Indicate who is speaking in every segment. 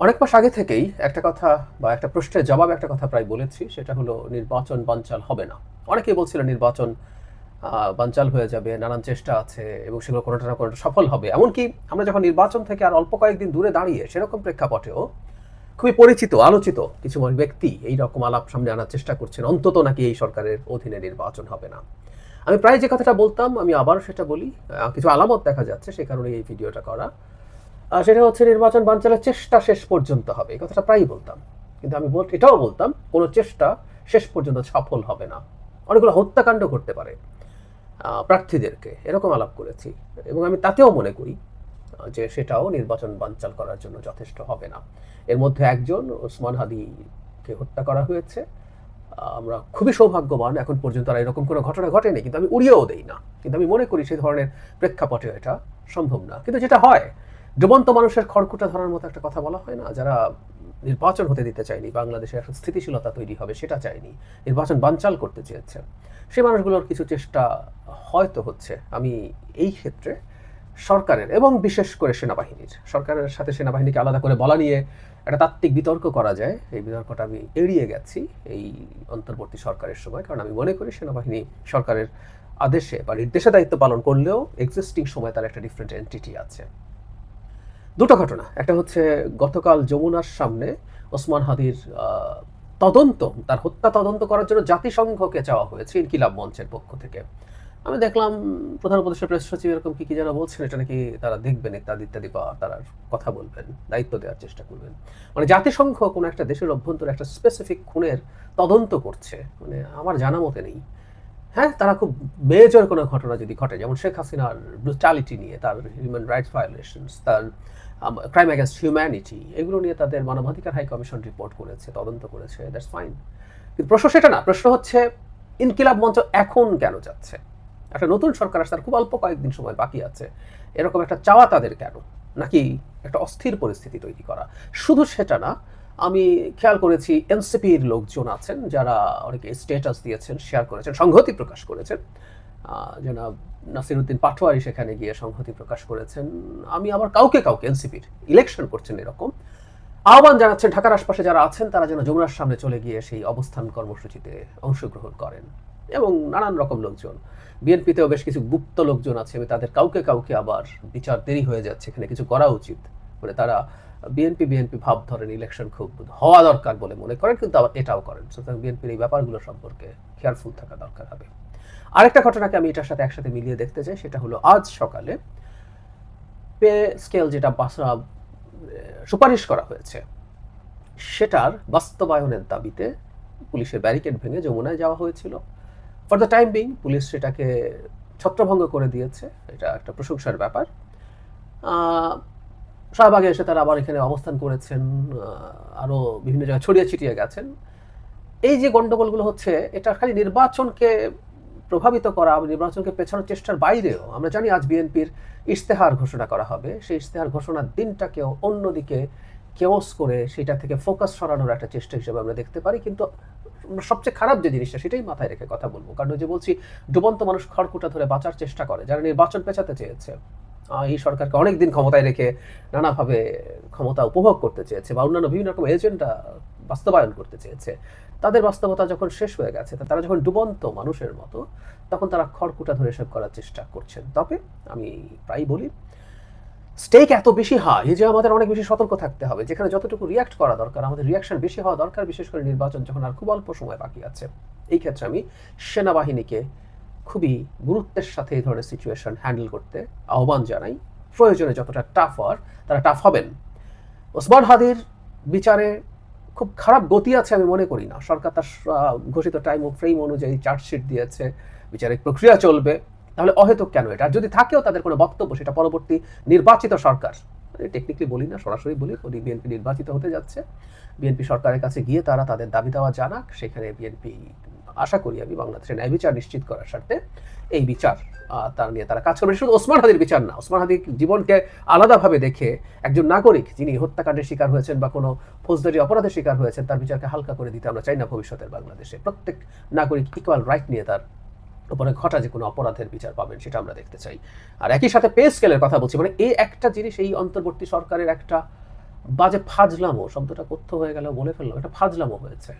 Speaker 1: অনেক মাস আগে থেকেই একটা কথা বা একটা প্রশ্নের জবাবে একটা কথা প্রায় বলেছি, সেটা হলো নির্বাচন বানচাল হবে না। অনেকেই বলছিল নির্বাচন বানচাল হয়ে যাবে, নানান চেষ্টা আছে এবং সেগুলো কোনোটা না কোনোটা সফল হবে। এমনকি আমরা যখন নির্বাচন থেকে আর অল্প কয়েকদিন দূরে দাঁড়িয়ে সেরকম প্রেক্ষাপটেও খুবই পরিচিত, আলোচিত কিছু ব্যক্তি এই রকম আলাপ সামনে আনার চেষ্টা করছেন, অন্তত নাকি এই সরকারের অধীনে নির্বাচন হবে না। আমি প্রায় যে কথাটা বলতাম আমি আবারও সেটা বলি, কিছু আলামত দেখা যাচ্ছে, সে কারণে এই ভিডিওটা করা। সেটা হচ্ছে নির্বাচন বানচালের চেষ্টা শেষ পর্যন্ত হবে, এই কথাটা প্রায়ই বলতাম। কিন্তু আমি এটাও বলতাম কোনো চেষ্টা শেষ পর্যন্ত সফল হবে না, অনেকগুলো হত্যাকাণ্ড করতে পারে প্রার্থীদেরকে, এরকম আলাপ করেছি। এবং আমি তাতেও মনে করি যে সেটাও নির্বাচন বানচাল করার জন্য যথেষ্ট হবে না। এর মধ্যে একজন ওসমান হাদিকে হত্যা করা হয়েছে। আমরা খুবই সৌভাগ্যবান, এখন পর্যন্ত আর এরকম কোনো ঘটনা ঘটেনি, কিন্তু আমি উড়িয়েও দেই না। কিন্তু আমি মনে করি সেই ধরনের প্রেক্ষাপটে এটা সম্ভব না। কিন্তু যেটা হয়, ডুবন্ত মানুষের খড়কুটা ধরার মতো একটা কথা বলা হয় না, যারা নির্বাচন হতে দিতে চায়নি, বাংলাদেশে একটা স্থিতিশীলতা তৈরি হবে সেটা চায়নি, নির্বাচন বানচাল করতে চেয়েছে, সেই মানুষগুলোর কিছু চেষ্টা হয়তো হচ্ছে। আমি এই ক্ষেত্রে সরকারের এবং বিশেষ করে সেনাবাহিনীর, সরকারের সাথে সেনাবাহিনীকে আলাদা করে বলা নিয়ে একটা তাত্ত্বিক বিতর্ক করা যায়, এই বিতর্কটা আমি এড়িয়ে গেছি এই অন্তর্বর্তী সরকারের সময়। কারণ আমি মনে করি সেনাবাহিনী সরকারের আদেশে বা নির্দেশে দায়িত্ব পালন করলেও এক্সিস্টিং সময় তার একটা ডিফারেন্ট এন্টিটি আছে। দুটো ঘটনা, একটা হচ্ছে গতকাল যমুনার সামনে ওসমান হাদির তদন্ত, তার হত্যা তদন্ত করার জন্য জাতিসংঘকে চাওয়া হয়েছে ইনকিলাব মঞ্চের পক্ষ থেকে। আমি দেখলাম প্রধান উপদেষ্টা প্রেস সচিব এরকম কি যেন বলছেন, এটা নাকি তারা দেখবেন, ইত্যাদি ইত্যাদি, বা তারা কথা বলবেন, দায়িত্ব দেওয়ার চেষ্টা করবেন। মানে জাতিসংঘ কোনো একটা দেশের অভ্যন্তরে একটা স্পেসিফিক খুনের তদন্ত করছে, মানে আমার জানা মতে নেই। হ্যাঁ, তারা খুব মেজর কোনো ঘটনা যদি ঘটে, যেমন শেখ হাসিনার ব্রুটালিটি নিয়ে, তার হিউম্যান রাইটস ভায়োলেশনস, তার ক্রাইম অ্যাগেন্স্ট হিউম্যানিটি, এগুলো নিয়ে তাদের মানবাধিকার হাই কমিশন রিপোর্ট করেছে, তদন্ত করেছে, দ্যাটস ফাইন। কিন্তু প্রশ্ন সেটা না, প্রশ্ন হচ্ছে ইনকিলাব মঞ্চ এখন কেন যাচ্ছে? একটা নতুন সরকার আসতে খুব অল্প কয়েকদিন সময় বাকি আছে, এরকম একটা চাওয়া তাদের কেন? নাকি একটা অস্থির পরিস্থিতি তৈরি করা? শুধু সেটা না, আমি খেয়াল করেছি এনসিপির লোকজন আছেন যারা অনেকে স্ট্যাটাস দিয়েছেন, শেয়ার করেছেন, সংহতি প্রকাশ করেছেন। জনাব নাসিরউদ্দিন পাটোয়ারি সেখানে গিয়ে সংহতি প্রকাশ করেছেন। আমি আবার কাউকে এনসিপির ইলেকশন করছেন এরকম আহ্বান জানাচ্ছেন, ঢাকার আশপাশে যারা আছেন তারা যেন যমুনার সামনে চলে গিয়ে সেই অবস্থান কর্মসূচিতে অংশগ্রহণ করেন। এবং নানান রকম লোকজন, বিএনপিতেও বেশ কিছু গুপ্ত লোকজন আছে, আমি তাদের কাউকে আবার বিচার দেরি হয়ে যাচ্ছে, এখানে কিছু করা উচিত, মানে তারা বিএনপি বিএনপি ভাব ধরেন, ইলেকশন খুব হওয়া দরকার বলে মনে করেন, কিন্তু আবার এটাও করেন। সুতরাং বিএনপির এই ব্যাপারগুলো সম্পর্কে কেয়ারফুল থাকা দরকার হবে। আরেকটা ঘটনাকে আমি এটার সাথে একসাথে মিলিয়ে দেখতে চাই, সেটা হলো আজ সকালে পে স্কেল যেটা সুপারিশ করা হয়েছে, সেটার বাস্তবায়নের দাবিতে পুলিশের ব্যারিকেড ভেঙে যমুনায় যাওয়া হয়েছিল। For the time being police সেটাকে ছত্রভঙ্গ করে দিয়েছে, এটা একটা প্রশংসার ব্যাপার। শাহবাগে এসে তারা আবার এখানে অবস্থান করেছেন, আরও বিভিন্ন জায়গায় ছড়িয়ে ছিটিয়ে গেছেন। এই যে গণ্ডগোলগুলো হচ্ছে, এটা খালি নির্বাচনকে প্রভাবিত করা, নির্বাচনকে পেছানোর চেষ্টার বাইরেও আমরা জানি আজ বিএনপির ইশতেহার ঘোষণা করা হবে, সেই ইশতেহার ঘোষণার দিনটাকেও অন্যদিকে কেওস করে সেটা থেকে ফোকাস সরানোর একটা চেষ্টা হিসেবে আমরা দেখতে পারি। কিন্তু সবচেয়ে খারাপ যে জিনিসটা, সেটাই মাথায় রেখে কথা বলবো। কারণ ওই যে বলছি, ডুবন্ত মানুষ খড়কুটা ধরে বাঁচার চেষ্টা করে, যারা নির্বাচন পেছাতে চেয়েছে, এই সরকারকে অনেকদিন ক্ষমতায় রেখে নানাভাবে ক্ষমতা উপভোগ করতে চেয়েছে বা অন্যান্য বিভিন্ন রকম এজেন্ডা বাস্তবায়ন করতে চেয়েছে, তাদের বাস্তবতা যখন শেষ হয়ে গেছে, তারা যখন ডুবন্ত মানুষের মতো, তখন তারা খড়কুটা ধরে এসব করার চেষ্টা করছেন। তবে আমি প্রায় বলি, স্টেক এত বেশি হাই যে আমাদের অনেক বেশি সতর্ক থাকতে হবে। যেখানে যতটুকু রিয়াক্ট করা দরকার, আমাদের রিয়াকশন বেশি হওয়া দরকার, বিশেষ করে নির্বাচন যখন আর খুব অল্প সময় বাকি আছে। এই ক্ষেত্রে আমি সেনাবাহিনীকে খুবই গুরুত্বের সাথে এই ধরনের সিচুয়েশন হ্যান্ডেল করতে আহ্বান জানাই। প্রয়োজনে যতটা টাফ হওয়ার তারা টাফ হবেন। ওসমান হাদির বিচারে খুব খারাপ গতি আছে আমি মনে করি না। সরকার তার ঘোষিত টাইম ও ফ্রেম অনুযায়ী চার্জশিট দিয়েছে, বিচারিক প্রক্রিয়া চলবে, তাহলে অহেতুক কেন এটা? আর যদি থাকেও তাদের কোনো বক্তব্য, সেটা পরবর্তী নির্বাচিত সরকার, টেকনিক্যালি বলি না, সরাসরি বলি, বিএনপি নির্বাচিত হতে যাচ্ছে, বিএনপি সরকারের কাছে গিয়ে তারা তাদের দাবি দেওয়া জানাক। সেখানে বিএনপি আশা করি আমি বাংলাদেশের ন্যায় বিচার নিশ্চিত করার স্বার্থে এই বিচার তার নিয়ে তারা কাজ করবে। শুধু ওসমান হাদির বিচার না, ওসমান হাদির জীবনকে আলাদাভাবে দেখে একজন নাগরিক যিনি হত্যাকাণ্ডের শিকার হয়েছেন বা কোনো ফৌজদারি অপরাধের শিকার হয়েছেন, তার বিচারকে হালকা করে দিতে আমরা চাই না। ভবিষ্যতের বাংলাদেশে প্রত্যেক নাগরিক ইকুয়াল রাইট নিয়ে তার উপরে ঘটা যে কোনো অপরাধের বিচার পাবেন, সেটা আমরা দেখতে চাই। আর একই সাথে পে স্কেলের কথা বলছি, মানে এই একটা জিনিস এই অন্তর্বর্তী সরকারের একটা বাজে ফাজলামো শব্দটা কথ্য হয়ে গেল বলে ফেললাম, এটা ফাজলামো হয়েছে।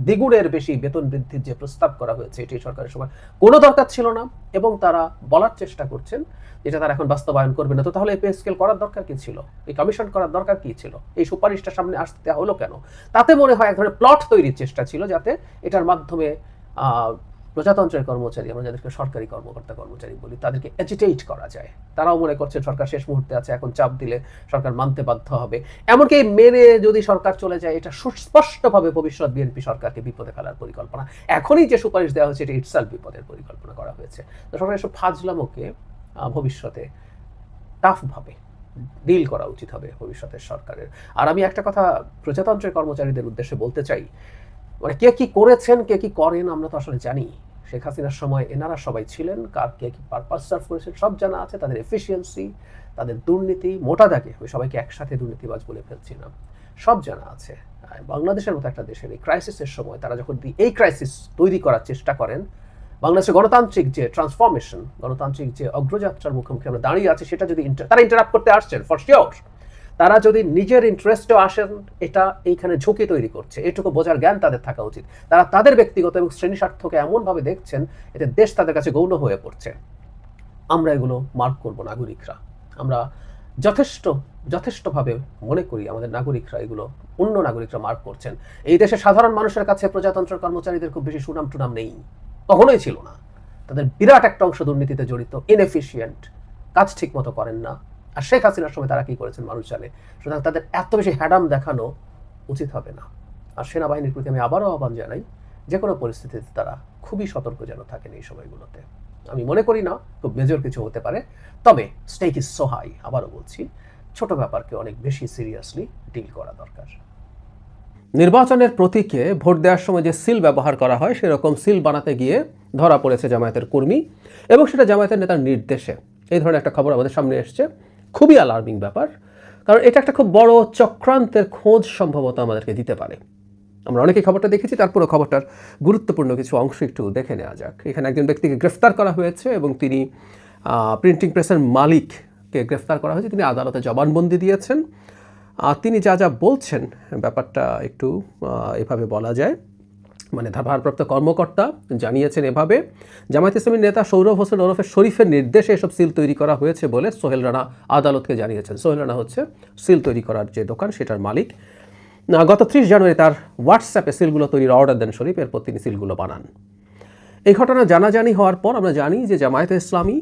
Speaker 1: দ্বিগুণের বেশি বেতন বৃদ্ধির যে প্রস্তাব করা হয়েছে এটি সরকারের সময় কোনো দরকার ছিল না, এবং তারা বলার চেষ্টা করছেন যেটা তারা এখন বাস্তবায়ন করবে না। তো তাহলে এই পে স্কেল করার দরকার কি ছিল, এই কমিশন করার দরকার কি ছিল, এই সুপারিশটা সামনে আসতে হলো কেন? তাতে মনে হয় এক ধরনের প্লট তৈরির চেষ্টা ছিল, যাতে এটার মাধ্যমে প্রজাতন্ত্রের কর্মচারী, আমরা যাদেরকে সরকারি কর্মকর্তা কর্মচারী বলি, তাদেরকে এজিটেট করা যায়। তারাও মনে করছেন সরকার শেষ মুহূর্তে আছে, এখন চাপ দিলে সরকার মানতে বাধ্য হবে। এমনকি মেনে যদি সরকার চলে যায়, এটা সুস্পষ্টভাবে ভবিষ্যৎ বিএনপি সরকারকে বিপদে ফেলার পরিকল্পনা। এখনই যে সুপারিশ দেওয়া হয়েছে, এটা ইটসেলফ বিপদের পরিকল্পনা করা হয়েছে। তো সরকার এসব ফাজলামোকে ভবিষ্যতে টাফভাবে ডিল করা উচিত হবে ভবিষ্যতের সরকারের। আর আমি একটা কথা প্রজাতন্ত্রের কর্মচারীদের উদ্দেশ্যে বলতে চাই, মানে কে কি করেছেন কে কি করেন আমরা তো আসলে জানি। শেখ হাসিনার সময় এনারা সবাই ছিলেন, কার কে কি পারপাস সার্ভ করেছেন সব জানা আছে, তাদের এফিসিয়েন্সি, তাদের দুর্নীতি, মোটা দাগে আমি সবাইকে একসাথে দুর্নীতিবাজ বলে ফেলছি না, সব জানা আছে। বাংলাদেশের মতো একটা দেশের এই ক্রাইসিসের সময় তারা যখন এই ক্রাইসিস তৈরি করার চেষ্টা করেন, বাংলাদেশের গণতান্ত্রিক যে ট্রান্সফরমেশন, গণতান্ত্রিক যে অগ্রযাত্রার মুখোমুখি আমরা দাঁড়িয়ে আছি, সেটা যদি তারা ইন্টারাপ্ট করতে আসছেন ফর শিওর, তারা যদি নিজের ইন্টারেস্টেও আসেন, এটা এইখানে ঝুঁকি তৈরি করছে, এটুকু বোঝার জ্ঞান তাদের থাকা উচিত। তারা তাদের ব্যক্তিগত এবং শ্রেণী স্বার্থকে এমনভাবে দেখছেন, এতে দেশ তাদের কাছে গৌণ হয়ে পড়ছে। আমরা এগুলো মার্ক করব নাগরিকরা। আমরা যথেষ্টভাবে মনে করি আমাদের নাগরিকরা এগুলো, অন্য নাগরিকরা মার্ক করছেন। এই দেশের সাধারণ মানুষের কাছে প্রজাতন্ত্রের কর্মচারীদের খুব বেশি সুনাম টুনাম নেই, কখনোই ছিল না। তাদের বিরাট একটা অংশ দুর্নীতিতে জড়িত, ইনএফিশিয়েন্ট, কাজ ঠিক মতো করেন না। আর শেখ হাসিনার সময় তারা কি করেছেন মানুষ জানে। সুতরাং তাদের এত বেশি হ্যাডাম দেখানো উচিত হবে না। আর সেনাবাহিনীর প্রতি আমি আবারও আহ্বান জানাই, যে কোনো পরিস্থিতিতে তারা খুবই সতর্ক যেন থাকেন এই সময়গুলোতে। আমি মনে করি না খুব মেজর কিছু হতে পারে, তবে স্টেক ইজ সো হাই, আবারও বলছি, ছোট ব্যাপারকে অনেক বেশি সিরিয়াসলি ডিল করা দরকার। নির্বাচনের প্রতীকে ভোট দেওয়ার সময় যে সিল ব্যবহার করা হয়, সেরকম সিল বানাতে গিয়ে ধরা পড়েছে জামায়াতের কর্মী, এবং সেটা জামায়াতের নেতার নির্দেশে। এই ধরনের একটা খবর আমাদের সামনে এসছে, খুবই অ্যালার্মিং ব্যাপার, কারণ এটা একটা খুব বড় চক্রান্তের খোঁজ সম্ভবত আমাদেরকে দিতে পারে। আমরা অনেকেই খবরটা দেখেছি, তারপরে খবরটার গুরুত্বপূর্ণ কিছু অংশ একটু দেখে নেওয়া যাক। এখানে একজন ব্যক্তিকে গ্রেফতার করা হয়েছে, এবং তিনি প্রিন্টিং প্রেসের মালিককে গ্রেফতার করা হয়েছে। তিনি আদালতে জবানবন্দি দিয়েছেন। তিনি যা যা বলছেন, ব্যাপারটা একটু এভাবে বলা যায়, মানে ভারপ্রাপ্ত কর্মকর্তা জানিয়েছেন এভাবে, জামায়াত ইসলামীর নেতা সৌরভ হোসেন ওরফে শরীফের নির্দেশে এসব সিল তৈরি করা হয়েছে বলে সোহেল রানা আদালতকে জানিয়েছেন। সোহেল রানা হচ্ছে সিল তৈরি করার যে দোকান, সেটার মালিক। গত 30 জানুয়ারি তার হোয়াটসঅ্যাপে সিলগুলো তৈরির অর্ডার দেন শরীফ, এরপর তিনি সিলগুলো বানান। এই ঘটনা জানাজানি হওয়ার পর আমরা জানি যে জামায়াতে ইসলামী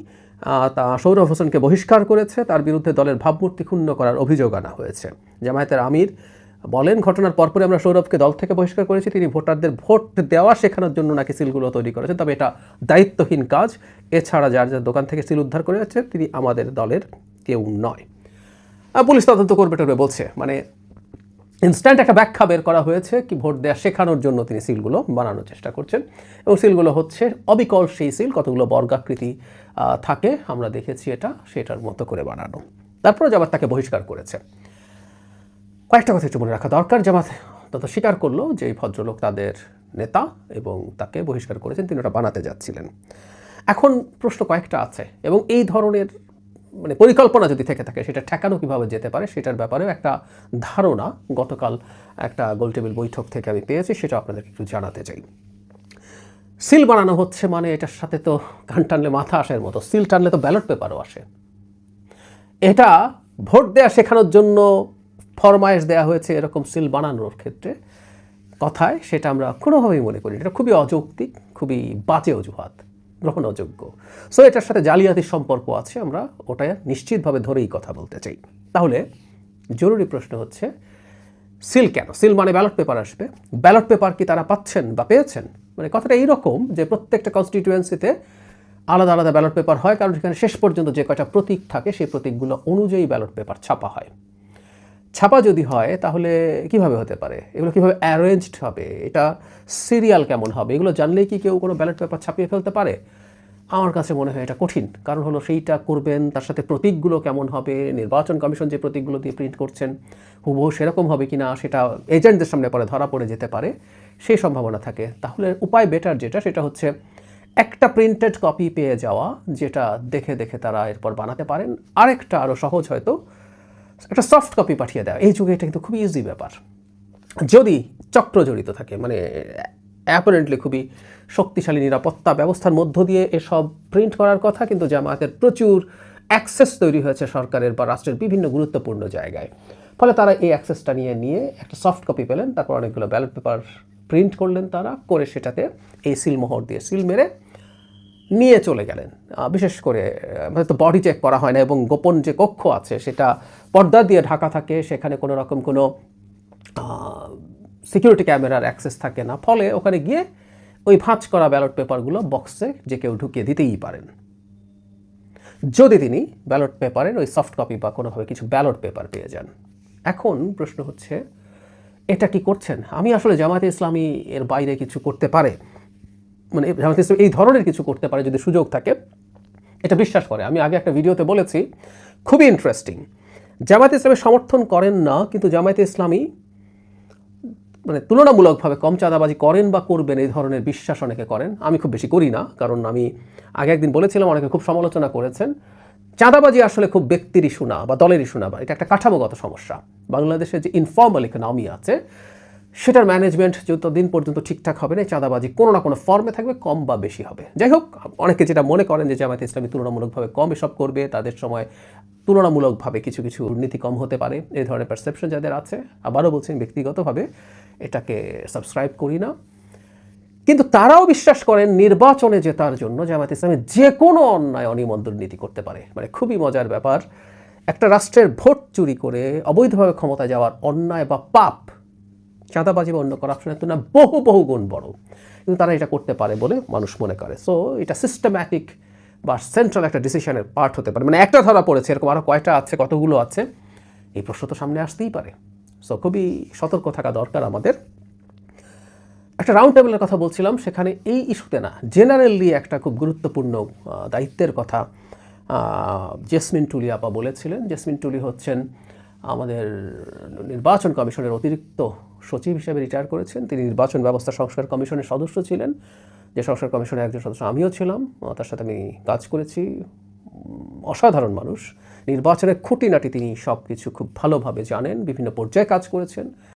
Speaker 1: তা সৌরভ হোসেনকে বহিষ্কার করেছে, তার বিরুদ্ধে দলের ভাবমূর্তি ক্ষুণ্ণ করার অভিযোগ আনা হয়েছে। জামায়াতের আমির বলেন, ঘটনার পরপরই আমরা সৌরভকে দল থেকে বহিষ্কার করেছি। তিনি ভোটারদের ভোট দেওয়া শেখানোর জন্য নাকি সিলগুলো তৈরি করেছেন, তবে এটা দায়িত্বহীন কাজ। এছাড়া যার যার দোকান থেকে সিল উদ্ধার করে যাচ্ছে তিনি আমাদের দলের কেউ নয়। পুলিশ তদন্ত করবে টরবে বলছে, মানে ইনস্ট্যান্ট একটা ব্যাখ্যা বের করা হয়েছে কি ভোট দেওয়া শেখানোর জন্য তিনি সিলগুলো বানানোর চেষ্টা করছেন, এবং সিলগুলো হচ্ছে অবিকল সেই সিল, কতগুলো বর্গাকৃতি থাকে আমরা দেখেছি, এটা সেটার মতো করে বানানো। তারপরে জামাত তাকে বহিষ্কার করেছে। কয়েকটা কথা একটু মনে রাখা দরকার। জামাত তত স্বীকার করলো যে এই ভদ্রলোক তাদের নেতা, এবং তাকে বহিষ্কার করেছেন, তিনি ওটা বানাতে যাচ্ছিলেন। এখন প্রশ্ন কয়েকটা আছে, এবং এই ধরনের মানে পরিকল্পনা যদি থেকে থাকে, সেটা ঠেকানো কীভাবে যেতে পারে সেটার ব্যাপারেও একটা ধারণা গতকাল একটা গোলটেবিল বৈঠক থেকে আমি পেয়েছি, সেটা আপনাদেরকে একটু জানাতে চাই। সিল বানানো হচ্ছে মানে এটার সাথে তো কান টানলে মাথা আসার মতো, সিল টানলে তো ব্যালট পেপারও আসে। এটা ভোট দেওয়া শেখানোর জন্য ফরমায়েশ দেওয়া হয়েছে এরকম সিল বানানোর ক্ষেত্রে কথায়, সেটা আমরা কোনোভাবেই মনে করি এটা খুবই অযৌক্তিক, খুবই বাজে অজুহাত, গ্রহণযোগ্য। সো এটার সাথে জালিয়াতির সম্পর্ক আছে, আমরা ওটা নিশ্চিতভাবে ধরেই কথা বলতে চাই। তাহলে জরুরি প্রশ্ন হচ্ছে, সিল কেন? সিল মানে ব্যালট পেপার আসবে, ব্যালট পেপার কি তারা পাচ্ছেন বা পেয়েছেন? মানে কথাটা এইরকম যে প্রত্যেকটা কনস্টিটিউয়েন্সিতে আলাদা আলাদা ব্যালট পেপার হয়, কারণ সেখানে শেষ পর্যন্ত যে কয়টা প্রতীক থাকে সেই প্রতীকগুলো অনুযায়ী ব্যালট পেপার ছাপা হয়। ছাপা যদি হয় তাহলে কিভাবে হতে পারে, এগুলো কিভাবে অ্যারেঞ্জড হবে, এটা সিরিয়াল কেমন হবে, এগুলো জানলেই কি কেউ কোনো ব্যালট পেপার ছাপিয়ে ফেলতে পারে? আমার কাছে মনে হয় এটা কঠিন। কারণ হলো সেইটা করবেন, তার সাথে প্রতীকগুলো কেমন হবে, নির্বাচন কমিশন যে প্রতীকগুলো দিয়ে প্রিন্ট করছেন হুবহু সেরকম হবে কিনা, সেটা এজেন্টদের সামনে পরে ধরা পড়ে যেতে পারে, সেই সম্ভাবনা থাকে। তাহলে উপায় বেটার যেটা, সেটা হচ্ছে একটা প্রিন্টেড কপি পেয়ে যাওয়া, যেটা দেখে দেখে তারা এরপর বানাতে পারেন। আরেকটা আরও সহজ হয়তো, একটা সফট কপি পাঠিয়ে দেওয়া এই যুগে এটা কিন্তু খুবই ইজি ব্যাপার। যদি চক্র জড়িত থাকে, মানে অ্যাপারেন্টলি খুবই শক্তিশালী নিরাপত্তা ব্যবস্থার মধ্য দিয়ে এসব প্রিন্ট করার কথা, কিন্তু জামায়াতের প্রচুর অ্যাক্সেস তৈরি হয়েছে সরকারের বা রাষ্ট্রের বিভিন্ন গুরুত্বপূর্ণ জায়গায়। ফলে তারা এই অ্যাক্সেসটা নিয়ে একটা সফট কপি পেলেন, তারপর অনেকগুলো ব্যালট পেপার প্রিন্ট করলেন, তারা করে সেটাতে এই সিলমোহর দিয়ে সিল মেরে নিয়ে চলে গেলেন। বিশেষ করে হয়তো বডি চেক করা হয় না এবং গোপন যে কক্ষ আছে সেটা পর্দা দিয়ে ঢাকা থাকে, সেখানে কোনো রকম কোনো সিকিউরিটি ক্যামেরার অ্যাক্সেস থাকে না। ফলে ওখানে গিয়ে ওই ভাঁজ করা ব্যালট পেপারগুলো বক্সে যে কেউ ঢুকিয়ে দিতেই পারেন, যদি তিনি ব্যালট পেপারের ওই সফট কপি বা কোনোভাবে কিছু ব্যালট পেপার পেয়ে যান। এখন প্রশ্ন হচ্ছে এটা কি করছেন? আমি আসলে জামায়াতে ইসলামী এর বাইরে কিছু করতে পারে, মানে জামায়াতে ইসলামী এই ধরনের কিছু করতে পারে যদি সুযোগ থাকে, এটা বিশ্বাস করে। আমি আগে একটা ভিডিওতে বলেছি, খুবই ইন্টারেস্টিং। জামায়াতে ইসলামী সমর্থন করেন না, কিন্তু জামায়াতে ইসলামী মানে তুলনামূলকভাবে কম চাঁদাবাজি করেন বা করবেন এই ধরনের বিশ্বাস অনেকে করেন। আমি খুব বেশি করি না, কারণ আমি আগে একদিন বলেছিলাম, অনেকে খুব সমালোচনা করেছেন। চাঁদাবাজি আসলে খুব ব্যক্তির ইস্যু না বা দলের ইস্যু না, বা এটা একটা কাঠামোগত সমস্যা। বাংলাদেশে যে ইনফর্মাল ইকোনমি আছে সেটার ম্যানেজমেন্ট যতদিন পর্যন্ত ঠিকঠাক হবে না, চাঁদাবাজি কোনো না কোনো ফর্মে থাকবে, কম বা বেশি হবে। যাই হোক, অনেকে যেটা মনে করেন যে জামায়াতে ইসলামী তুলনামূলকভাবে কম এসব করবে, তাদের সময় তুলনামূলকভাবে কিছু দুর্নীতি কম হতে পারে, এই ধরনের পারসেপশন যাদের আছে। আবারও বলছেন, ব্যক্তিগতভাবে এটাকে সাবস্ক্রাইব করি না। কিন্তু তারাও বিশ্বাস করেন নির্বাচনে জেতার জন্য জামায়াতে ইসলামী যে কোনো অন্যায় অনিয়ম দুর্নীতি করতে পারে। মানে খুবই মজার ব্যাপার, একটা রাষ্ট্রের ভোট চুরি করে অবৈধভাবে ক্ষমতায় যাওয়ার অন্যায় বা পাপ চাঁদাবাজি বা অন্য করাপশনের তুলনায় বহু গুণ বড়, কিন্তু তারা এটা করতে পারে বলে মানুষ মনে করে। সো এটা সিস্টেম্যাটিক বা সেন্ট্রাল একটা ডিসিশনের পার্ট হতে পারে। মানে একটা ধরা পড়েছে, এরকম আরও কয়টা আছে, কতগুলো আছে, এই প্রশ্ন তো সামনে আসতেই পারে। সো খুবই সতর্ক থাকা দরকার আমাদের। একটা রাউন্ড টেবিলের কথা বলছিলাম, সেখানে এই ইস্যুতে না, জেনারেলি একটা খুব গুরুত্বপূর্ণ দায়িত্বের কথা জেসমিন টুলি আপা বলেছিলেন। জেসমিন টুলি হচ্ছেন আমাদের নির্বাচন কমিশনের অতিরিক্ত সচিব হিসেবে রিটায়ার করেছেন। তিনি নির্বাচন ব্যবস্থা সংস্কার কমিশনের সদস্য ছিলেন, যে সংস্কার কমিশনের একজন সদস্য আমিও ছিলাম, তার সাথে আমি কাজ করেছি। অসাধারণ মানুষ, নির্বাচনের খুঁটিনাটি তিনি সব কিছু খুব ভালোভাবে জানেন, বিভিন্ন পর্যায়ে কাজ করেছেন।